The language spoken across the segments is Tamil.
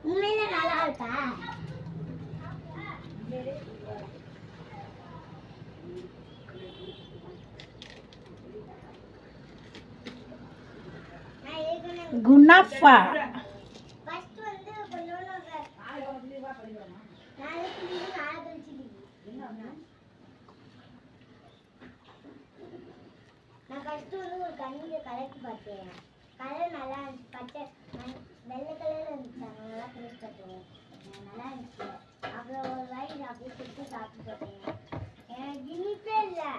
உண்மையிலே நல்லா இருக்கா? குணாஃபா ஃபர்ஸ்ட் வந்து கொஞ்சோண்டு நான் ஃபர்ஸ்ட் வந்து ஒரு கண்ணில கலக்கி பார்த்தேன். கலர் நல்லா இருந்துச்சு. பச்சை வெள்ளை கலர்ல இருந்துச்சு. நல்லா ஃப்ரெஷ் பார்த்தேன். நல்லா இருந்துச்சு. அப்புறம் ஒரு வாய் அப்படியே சுற்றி சாப்பிட்டு பார்த்தேன். எனக்கு இனிப்பே இல்லை.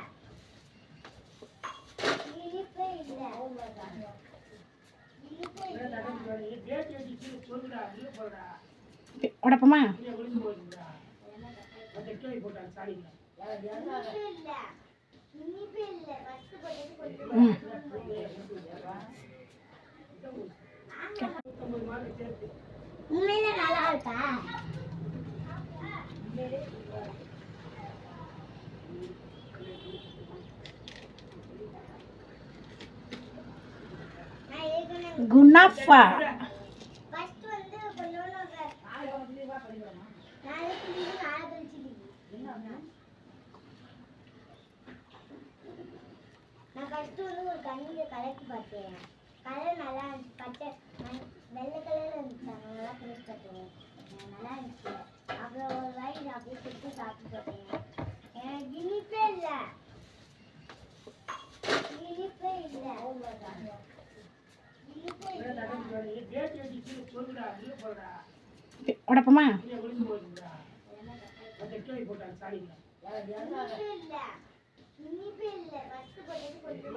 இனிப்பே இல்லை. உடப்பமா உண்மையிலே நல்லா இருக்கா? குணாஃபா ஃபர்ஸ்ட் வந்து கொஞ்சோண்டு நான் ஃபர்ஸ்ட் வந்து ஒரு கண்ணில கலக்கி பார்த்தேன். கலர் நல்லா இருந்துச்சு. பச்சை வெள்ளை கலர்ல இருந்துச்சு. நல்லா ஃப்ரெஷ் பார்த்தேன். நல்லா இருந்துச்சு. அப்புறம் ஒரு வாய் அப்படியே சுற்றி சாப்பிட்டு பார்த்தேன். எனக்கு இனிப்பே இல்லை. இனிப்பே இல்லை. உடப்பமா இனிப்பே இல்லை. ஃபர்ஸ்ட் போட்டது கொஞ்சம்